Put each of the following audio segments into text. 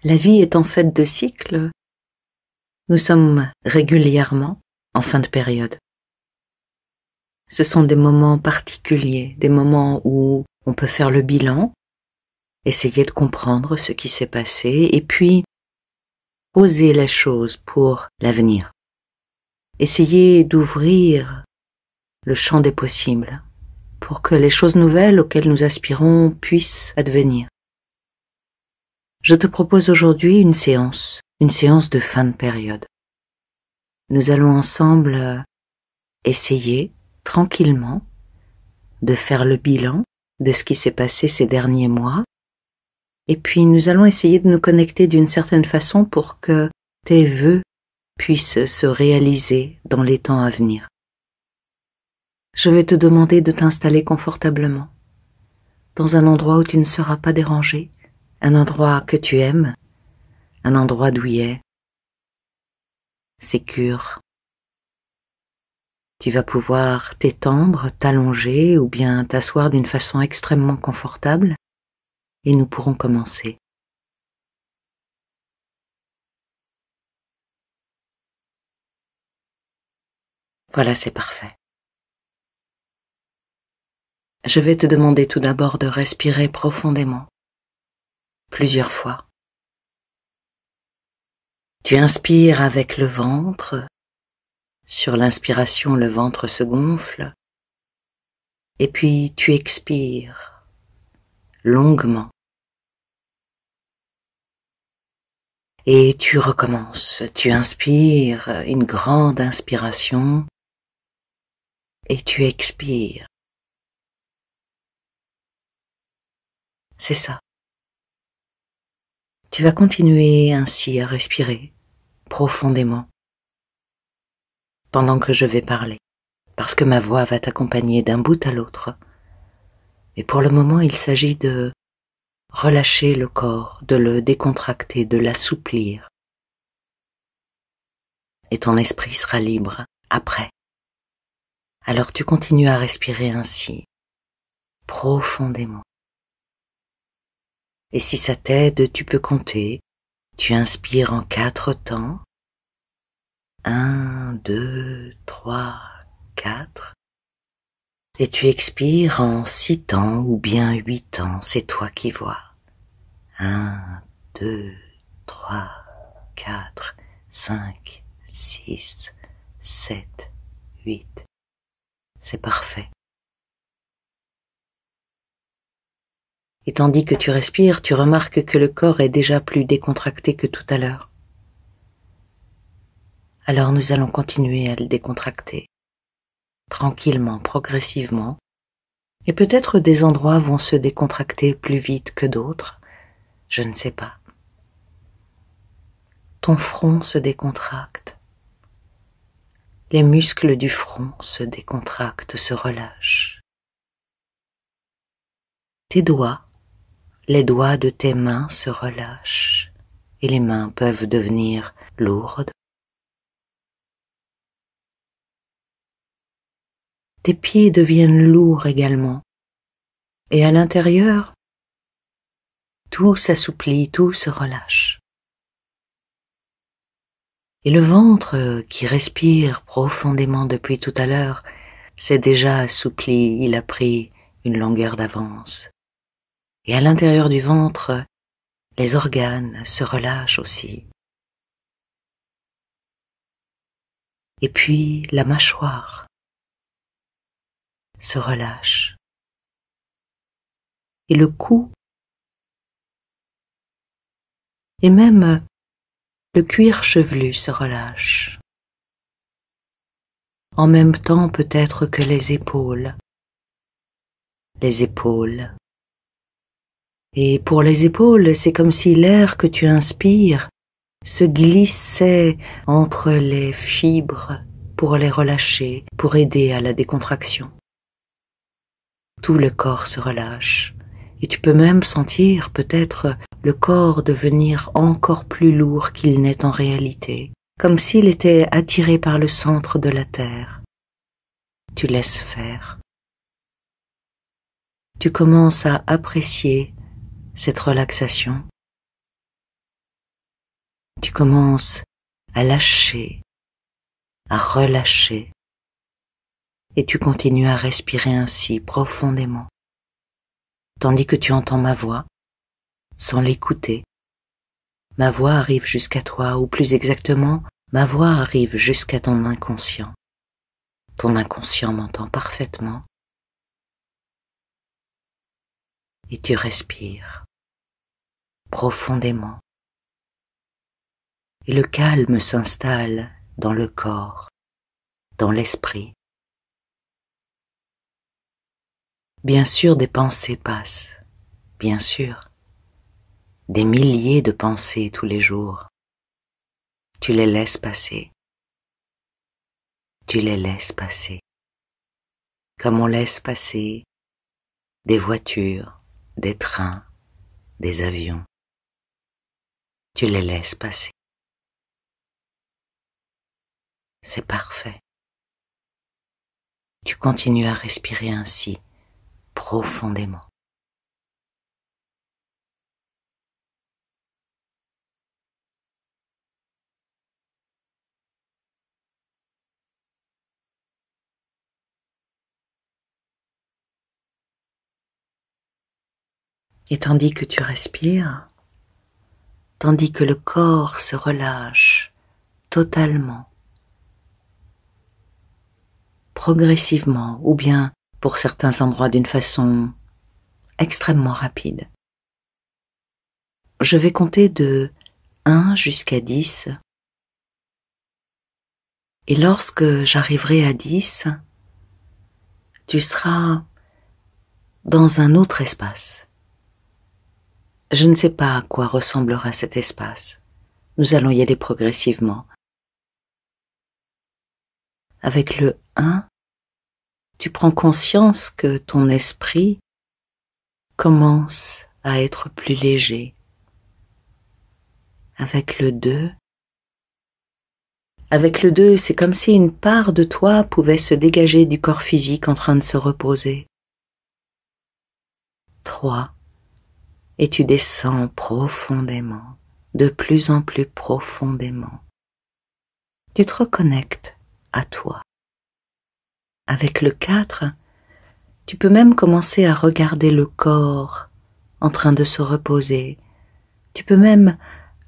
La vie étant faite de cycles, nous sommes régulièrement en fin de période. Ce sont des moments particuliers, des moments où on peut faire le bilan, essayer de comprendre ce qui s'est passé et puis poser les choses pour l'avenir. Essayer d'ouvrir le champ des possibles pour que les choses nouvelles auxquelles nous aspirons puissent advenir. Je te propose aujourd'hui une séance de fin de période. Nous allons ensemble essayer tranquillement de faire le bilan de ce qui s'est passé ces derniers mois et puis nous allons essayer de nous connecter d'une certaine façon pour que tes vœux puissent se réaliser dans les temps à venir. Je vais te demander de t'installer confortablement dans un endroit où tu ne seras pas dérangé, un endroit que tu aimes, un endroit douillet, sécure. Tu vas pouvoir t'étendre, t'allonger ou bien t'asseoir d'une façon extrêmement confortable et nous pourrons commencer. Voilà, c'est parfait. Je vais te demander tout d'abord de respirer profondément, plusieurs fois. Tu inspires avec le ventre. Sur l'inspiration, le ventre se gonfle. Et puis tu expires longuement. Et tu recommences. Tu inspires une grande inspiration. Et tu expires. C'est ça. Tu vas continuer ainsi à respirer profondément pendant que je vais parler, parce que ma voix va t'accompagner d'un bout à l'autre. Et pour le moment, il s'agit de relâcher le corps, de le décontracter, de l'assouplir. Et ton esprit sera libre après. Alors tu continues à respirer ainsi, profondément. Et si ça t'aide, tu peux compter. Tu inspires en 4 temps. 1, 2, 3, 4. Et tu expires en 6 temps ou bien 8 temps, c'est toi qui vois. 1, 2, 3, 4, 5, 6, 7, 8. C'est parfait. Et tandis que tu respires, tu remarques que le corps est déjà plus décontracté que tout à l'heure. Alors nous allons continuer à le décontracter, tranquillement, progressivement, et peut-être des endroits vont se décontracter plus vite que d'autres, je ne sais pas. Ton front se décontracte, les muscles du front se décontractent, se relâchent. Tes doigts, les doigts de tes mains se relâchent et les mains peuvent devenir lourdes. Tes pieds deviennent lourds également et à l'intérieur, tout s'assouplit, tout se relâche. Et le ventre qui respire profondément depuis tout à l'heure s'est déjà assoupli, il a pris une longueur d'avance. Et à l'intérieur du ventre, les organes se relâchent aussi. Et puis la mâchoire se relâche. Et le cou, et même le cuir chevelu se relâche. En même temps peut-être que les épaules. Et pour les épaules, c'est comme si l'air que tu inspires se glissait entre les fibres pour les relâcher, pour aider à la décontraction. Tout le corps se relâche et tu peux même sentir peut-être le corps devenir encore plus lourd qu'il n'est en réalité, comme s'il était attiré par le centre de la terre. Tu laisses faire. Tu commences à apprécier cette relaxation Tu commences à lâcher, à relâcher, et tu continues à respirer ainsi profondément, tandis que tu entends ma voix, sans l'écouter. Ma voix arrive jusqu'à toi, ou plus exactement, ma voix arrive jusqu'à ton inconscient. Ton inconscient m'entend parfaitement, et tu respires profondément. Et le calme s'installe dans le corps, dans l'esprit. Bien sûr, des pensées passent, bien sûr, des milliers de pensées tous les jours. Tu les laisses passer, tu les laisses passer, comme on laisse passer des voitures, des trains, des avions. Tu les laisses passer. C'est parfait. Tu continues à respirer ainsi, profondément. Et tandis que tu respires, tandis que le corps se relâche totalement, progressivement, ou bien pour certains endroits d'une façon extrêmement rapide. Je vais compter de 1 jusqu'à 10, et lorsque j'arriverai à 10, tu seras dans un autre espace. Je ne sais pas à quoi ressemblera cet espace. Nous allons y aller progressivement. Avec le 1, tu prends conscience que ton esprit commence à être plus léger. Avec le 2, c'est comme si une part de toi pouvait se dégager du corps physique en train de se reposer. 3, et tu descends profondément, de plus en plus profondément. Tu te reconnectes à toi. Avec le 4, tu peux même commencer à regarder le corps en train de se reposer. Tu peux même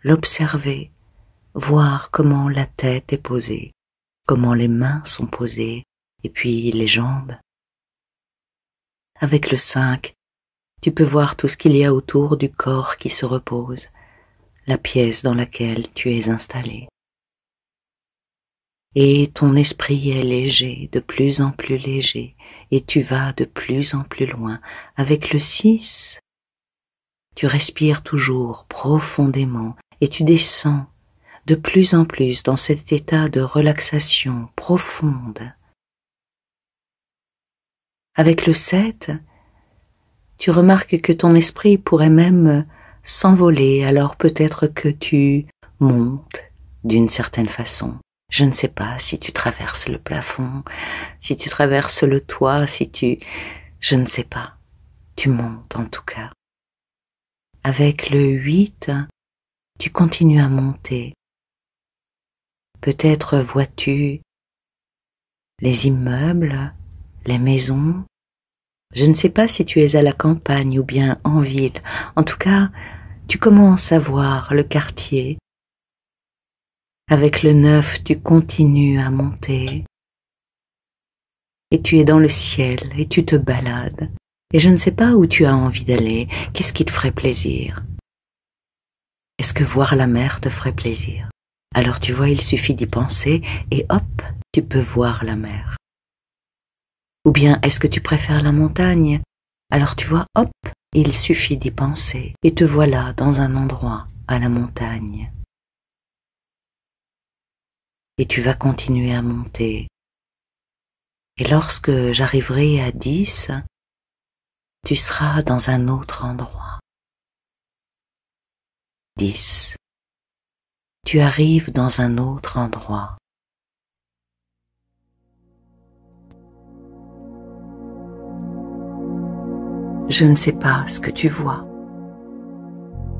l'observer, voir comment la tête est posée, comment les mains sont posées, et puis les jambes. Avec le 5, tu peux voir tout ce qu'il y a autour du corps qui se repose, la pièce dans laquelle tu es installé. Et ton esprit est léger, de plus en plus léger, et tu vas de plus en plus loin. Avec le 6, tu respires toujours profondément et tu descends de plus en plus dans cet état de relaxation profonde. Avec le 7, tu remarques que ton esprit pourrait même s'envoler, alors peut-être que tu montes d'une certaine façon. Je ne sais pas si tu traverses le plafond, si tu traverses le toit, je ne sais pas. Tu montes en tout cas. Avec le 8, tu continues à monter. Peut-être vois-tu les immeubles, les maisons. Je ne sais pas si tu es à la campagne ou bien en ville. En tout cas, tu commences à voir le quartier. Avec le 9, tu continues à monter. Et tu es dans le ciel et tu te balades. Et je ne sais pas où tu as envie d'aller. Qu'est-ce qui te ferait plaisir? Est-ce que voir la mer te ferait plaisir? Alors tu vois, il suffit d'y penser et hop, tu peux voir la mer. Ou bien est-ce que tu préfères la montagne? Alors tu vois, hop, il suffit d'y penser et te voilà dans un endroit à la montagne. Et tu vas continuer à monter. Et lorsque j'arriverai à 10, tu seras dans un autre endroit. 10. Tu arrives dans un autre endroit. Je ne sais pas ce que tu vois.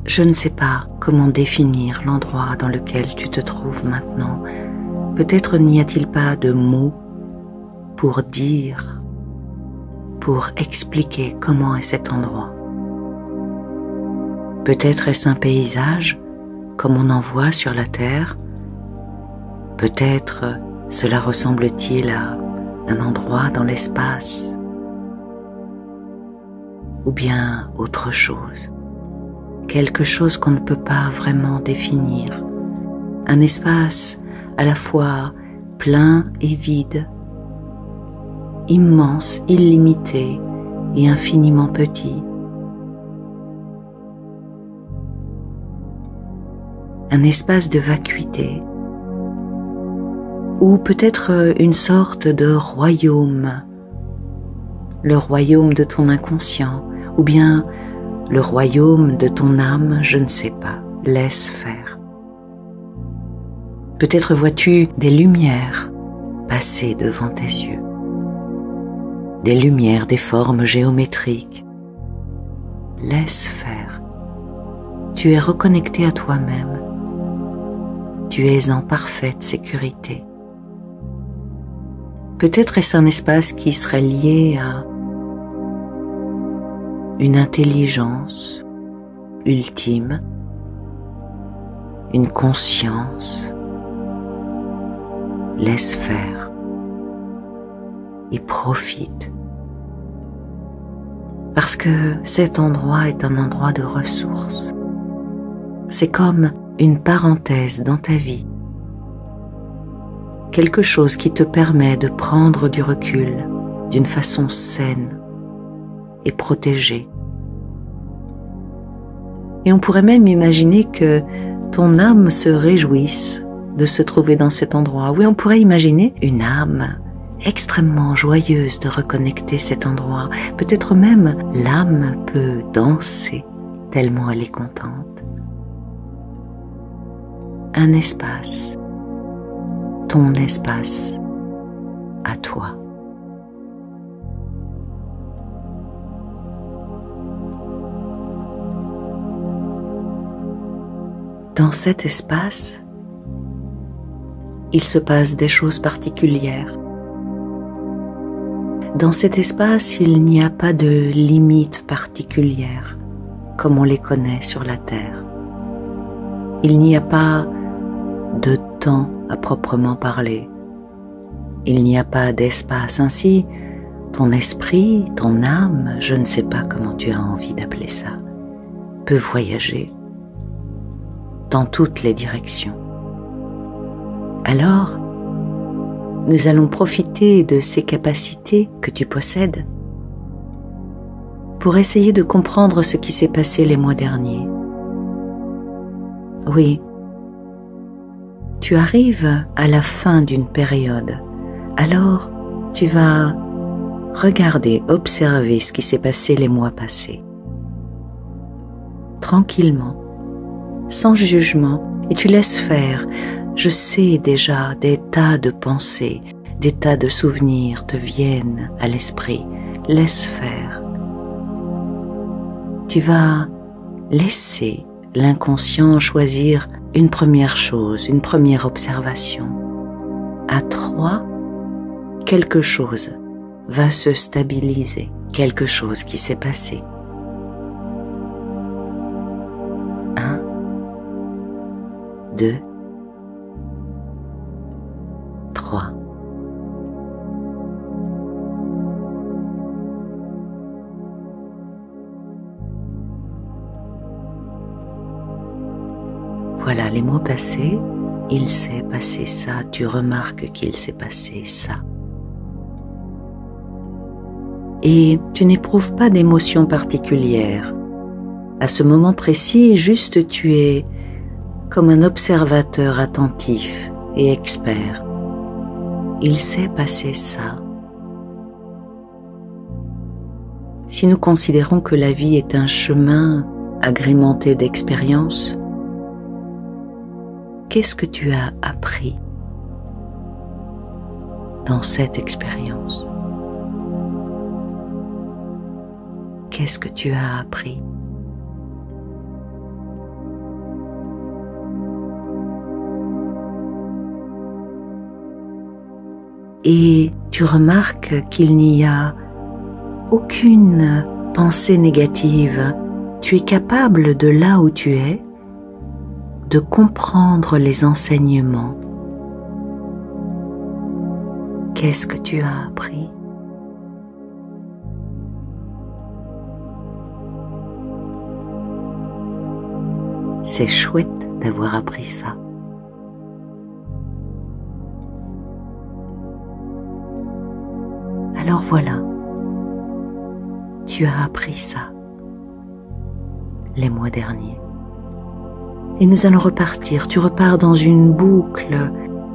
Je ne sais pas comment définir l'endroit dans lequel tu te trouves maintenant. Peut-être n'y a-t-il pas de mots pour dire, pour expliquer comment est cet endroit. Peut-être est-ce un paysage, comme on en voit sur la terre. Peut-être cela ressemble-t-il à un endroit dans l'espace, ou bien autre chose, quelque chose qu'on ne peut pas vraiment définir, un espace à la fois plein et vide, immense, illimité et infiniment petit. Un espace de vacuité, ou peut-être une sorte de royaume, le royaume de ton inconscient, ou bien le royaume de ton âme, je ne sais pas, laisse faire. Peut-être vois-tu des lumières passer devant tes yeux, des lumières, des formes géométriques. Laisse faire. Tu es reconnecté à toi-même. Tu es en parfaite sécurité. Peut-être est-ce un espace qui serait lié à une intelligence ultime, une conscience. Laisse faire et profite. Parce que cet endroit est un endroit de ressources. C'est comme une parenthèse dans ta vie. Quelque chose qui te permet de prendre du recul d'une façon saine et protégée. Et on pourrait même imaginer que ton âme se réjouisse de se trouver dans cet endroit. Oui, on pourrait imaginer une âme extrêmement joyeuse de reconnecter cet endroit. Peut-être même l'âme peut danser tellement elle est contente. Un espace, ton espace à toi. Dans cet espace, il se passe des choses particulières. Dans cet espace, il n'y a pas de limites particulières, comme on les connaît sur la Terre. Il n'y a pas de temps à proprement parler. Il n'y a pas d'espace. Ainsi, ton esprit, ton âme, je ne sais pas comment tu as envie d'appeler ça, peut voyager dans toutes les directions. Alors, nous allons profiter de ces capacités que tu possèdes pour essayer de comprendre ce qui s'est passé les mois derniers. Oui, tu arrives à la fin d'une période, alors tu vas regarder, observer ce qui s'est passé les mois passés. Tranquillement, sans jugement, et tu laisses faire. Je sais déjà des tas de pensées, des tas de souvenirs te viennent à l'esprit. Laisse faire. Tu vas laisser l'inconscient choisir une première chose, une première observation. À 3, quelque chose va se stabiliser, quelque chose qui s'est passé. 1, 2, 3. Voilà, les mois passés, il s'est passé ça, tu remarques qu'il s'est passé ça. Et tu n'éprouves pas d'émotion particulière. À ce moment précis, juste tu es comme un observateur attentif et expert. Il s'est passé ça. Si nous considérons que la vie est un chemin agrémenté d'expériences, qu'est-ce que tu as appris dans cette expérience? Qu'est-ce que tu as appris? et tu remarques qu'il n'y a aucune pensée négative. Tu es capable de là où tu es, de comprendre les enseignements. Qu'est-ce que tu as appris? C'est chouette d'avoir appris ça. Alors voilà, tu as appris ça les mois derniers. Et nous allons repartir. Tu repars dans une boucle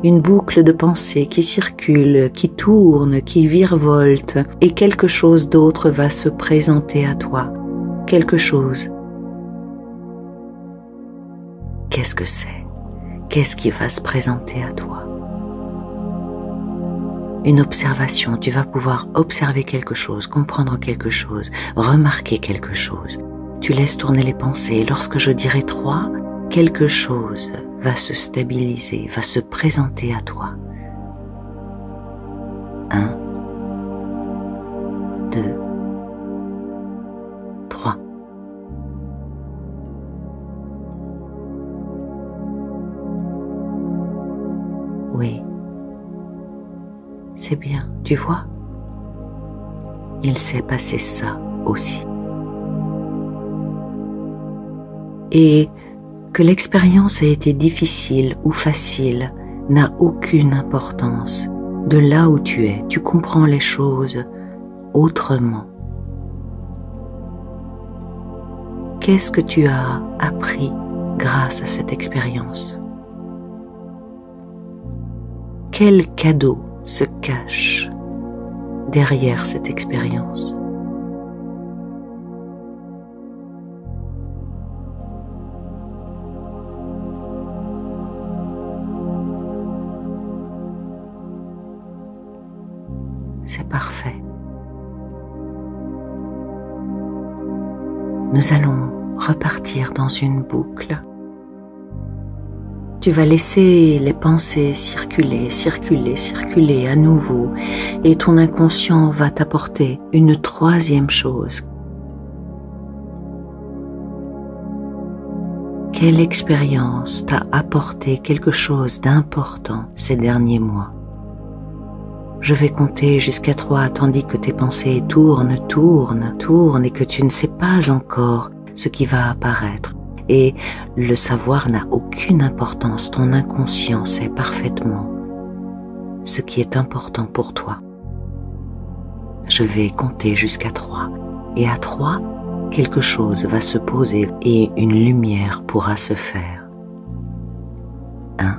de pensée qui circule, qui tourne, qui virevolte, et quelque chose d'autre va se présenter à toi. Quelque chose. Qu'est-ce que c'est? Qu'est-ce qui va se présenter à toi? Une observation, tu vas pouvoir observer quelque chose, comprendre quelque chose, remarquer quelque chose. Tu laisses tourner les pensées. Lorsque je dirai 3, quelque chose va se stabiliser, va se présenter à toi. 1, 2, 3. Oui, c'est bien, tu vois, il s'est passé ça aussi. Et que l'expérience ait été difficile ou facile n'a aucune importance. De là où tu es, tu comprends les choses autrement. Qu'est-ce que tu as appris grâce à cette expérience? Quel cadeau se cache derrière cette expérience? C'est parfait. Nous allons repartir dans une boucle. Tu vas laisser les pensées circuler, circuler, circuler à nouveau, et ton inconscient va t'apporter une 3e chose. Quelle expérience t'a apporté quelque chose d'important ces derniers mois? Je vais compter jusqu'à 3 tandis que tes pensées tournent, tournent, tournent et que tu ne sais pas encore ce qui va apparaître. Et le savoir n'a aucune importance, ton inconscient sait parfaitement ce qui est important pour toi. Je vais compter jusqu'à 3 et à 3, quelque chose va se poser et une lumière pourra se faire. 1,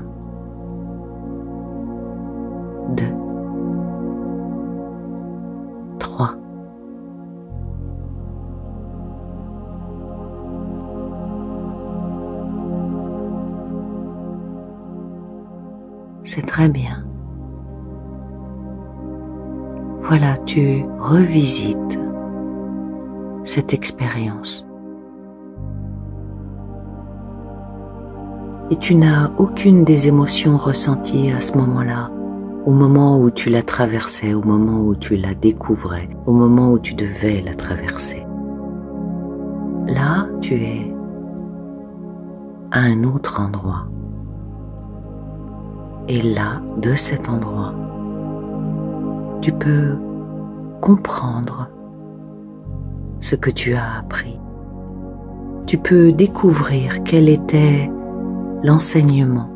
2, 3. C'est très bien. Voilà, tu revisites cette expérience. Et tu n'as aucune des émotions ressenties à ce moment-là, au moment où tu la traversais, au moment où tu la découvrais, au moment où tu devais la traverser. Là, tu es à un autre endroit. Et là, de cet endroit, tu peux comprendre ce que tu as appris. Tu peux découvrir quel était l'enseignement.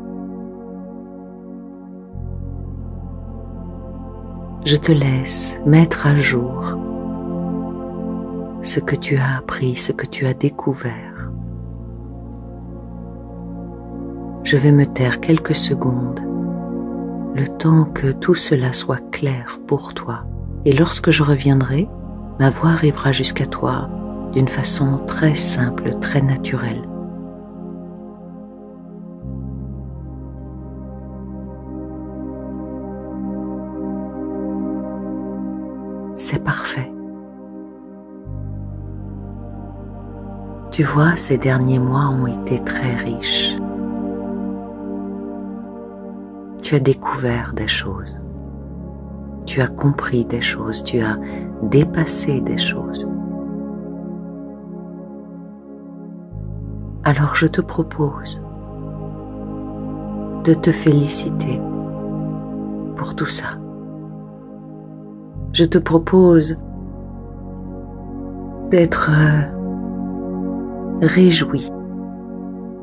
Je te laisse mettre à jour ce que tu as appris, ce que tu as découvert. Je vais me taire quelques secondes, le temps que tout cela soit clair pour toi. Et lorsque je reviendrai, ma voix arrivera jusqu'à toi d'une façon très simple, très naturelle. C'est parfait. Tu vois, ces derniers mois ont été très riches. Tu as découvert des choses. tu as compris des choses, tu as dépassé des choses. Alors je te propose de te féliciter pour tout ça. Je te propose d'être réjoui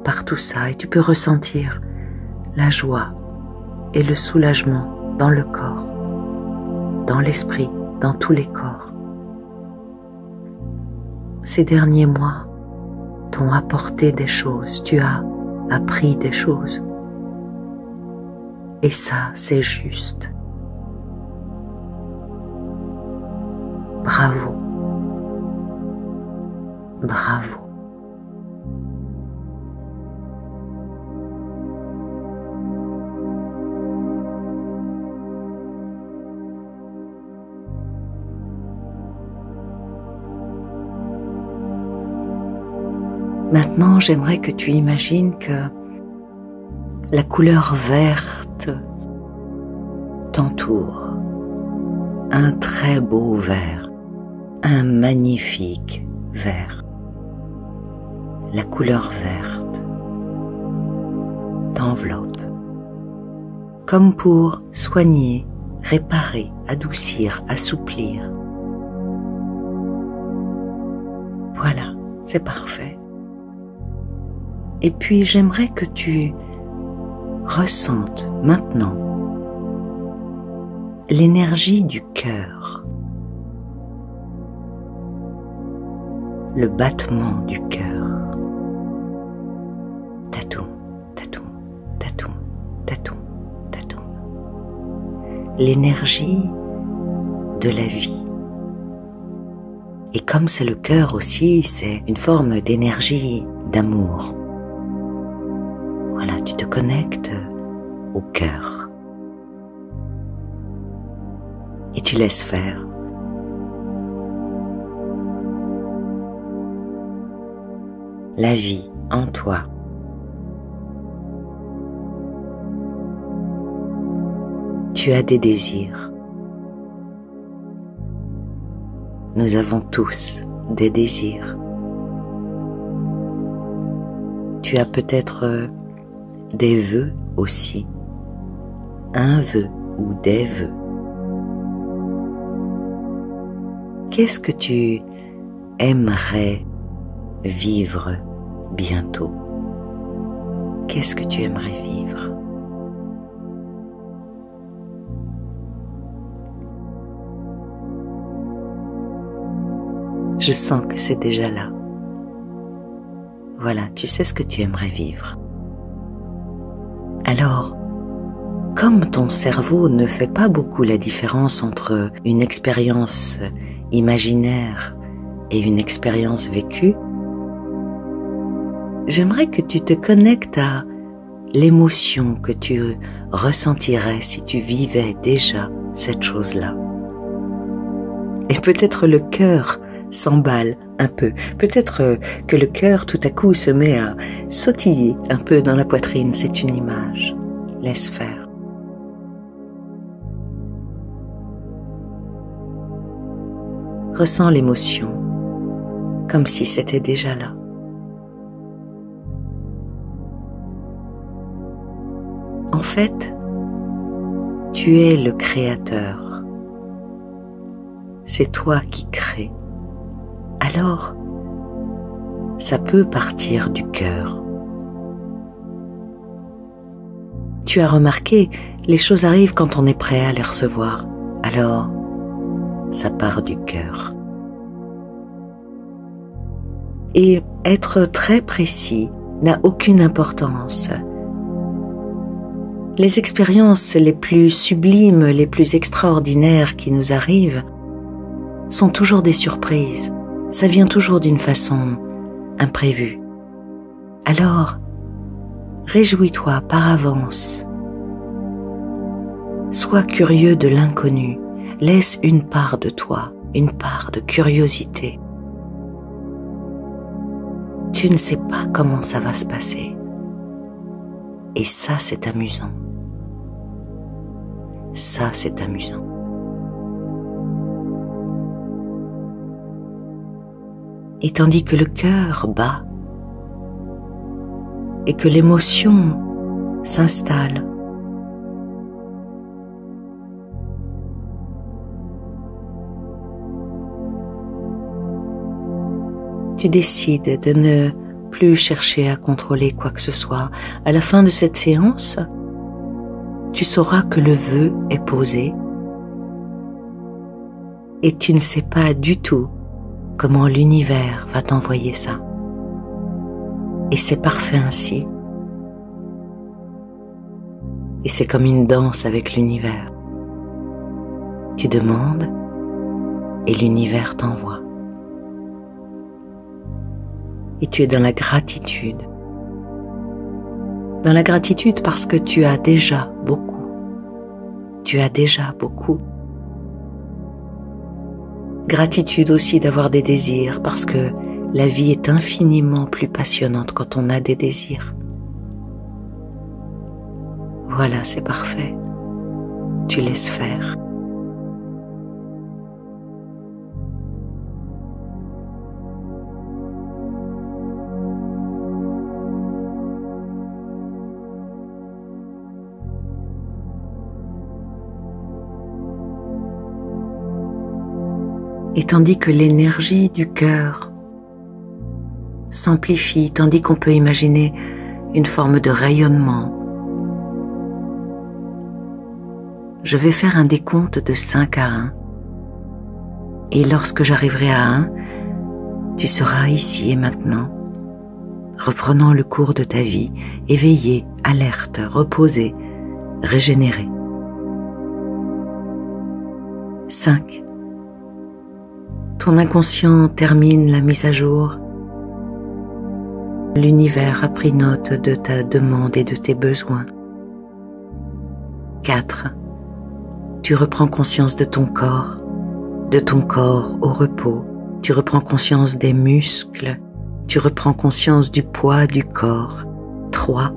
par tout ça et tu peux ressentir la joie et le soulagement dans le corps, dans l'esprit, dans tous les corps. Ces derniers mois t'ont apporté des choses, tu as appris des choses. Et ça, c'est juste. Bravo. Bravo. Maintenant, j'aimerais que tu imagines que la couleur verte t'entoure. Un très beau vert, un magnifique vert. La couleur verte t'enveloppe, comme pour soigner, réparer, adoucir, assouplir. Voilà, c'est parfait. Et puis j'aimerais que tu ressentes maintenant l'énergie du cœur, le battement du cœur. Tatoum, tatoum, tatoum, tatoum, tatoum. L'énergie de la vie. Et comme c'est le cœur aussi, c'est une forme d'énergie d'amour. Voilà, tu te connectes au cœur. Et tu laisses faire. La vie en toi. Tu as des désirs. Nous avons tous des désirs. Tu as peut-être des vœux aussi, un vœu ou des vœux. Qu'est-ce que tu aimerais vivre bientôt? Qu'est-ce que tu aimerais vivre? Je sens que c'est déjà là. Voilà, tu sais ce que tu aimerais vivre. Alors, comme ton cerveau ne fait pas beaucoup la différence entre une expérience imaginaire et une expérience vécue, j'aimerais que tu te connectes à l'émotion que tu ressentirais si tu vivais déjà cette chose-là. Et peut-être le cœur s'emballe un peu. Peut-être que le cœur tout à coup se met à sautiller un peu dans la poitrine. C'est une image. Laisse faire. Ressens l'émotion comme si c'était déjà là. En fait, tu es le créateur. C'est toi qui crées. Alors, ça peut partir du cœur. Tu as remarqué, les choses arrivent quand on est prêt à les recevoir. Alors, ça part du cœur. Et être très précis n'a aucune importance. Les expériences les plus sublimes, les plus extraordinaires qui nous arrivent sont toujours des surprises. Ça vient toujours d'une façon imprévue. Alors, réjouis-toi par avance. Sois curieux de l'inconnu. Laisse une part de toi, une part de curiosité. Tu ne sais pas comment ça va se passer. Et ça, c'est amusant. Ça, c'est amusant. Et tandis que le cœur bat et que l'émotion s'installe, tu décides de ne plus chercher à contrôler quoi que ce soit. À la fin de cette séance, tu sauras que le vœu est posé et tu ne sais pas du tout comment l'univers va t'envoyer ça. Et c'est parfait ainsi. Et c'est comme une danse avec l'univers. Tu demandes et l'univers t'envoie. Et tu es dans la gratitude. Dans la gratitude parce que tu as déjà beaucoup. Tu as déjà beaucoup. Gratitude aussi d'avoir des désirs parce que la vie est infiniment plus passionnante quand on a des désirs. Voilà, c'est parfait. Tu laisses faire. Et tandis que l'énergie du cœur s'amplifie, tandis qu'on peut imaginer une forme de rayonnement, je vais faire un décompte de 5 à 1. Et lorsque j'arriverai à 1, tu seras ici et maintenant, reprenant le cours de ta vie, éveillé, alerte, reposé, régénéré. 5. Ton inconscient termine la mise à jour. L'univers a pris note de ta demande et de tes besoins. 4. Tu reprends conscience de ton corps au repos. Tu reprends conscience des muscles. Tu reprends conscience du poids du corps. 3.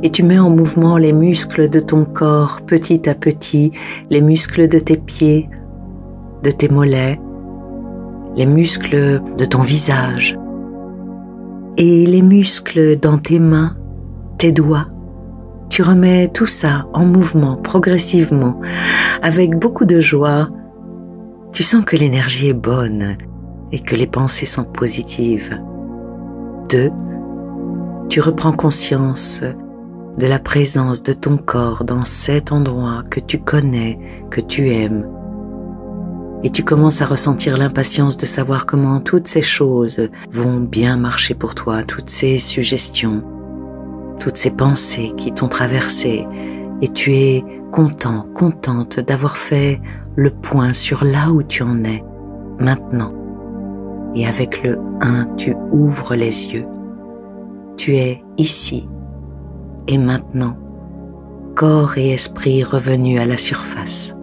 Et tu mets en mouvement les muscles de ton corps petit à petit, les muscles de tes pieds, de tes mollets, les muscles de ton visage et les muscles dans tes mains, tes doigts. Tu remets tout ça en mouvement progressivement, avec beaucoup de joie. Tu sens que l'énergie est bonne et que les pensées sont positives. 2. Tu reprends conscience de la présence de ton corps dans cet endroit que tu connais, que tu aimes. Et tu commences à ressentir l'impatience de savoir comment toutes ces choses vont bien marcher pour toi, toutes ces suggestions, toutes ces pensées qui t'ont traversé. Et tu es content, contente d'avoir fait le point sur là où tu en es, maintenant. Et avec le 1, tu ouvres les yeux. Tu es ici et maintenant, corps et esprit revenus à la surface.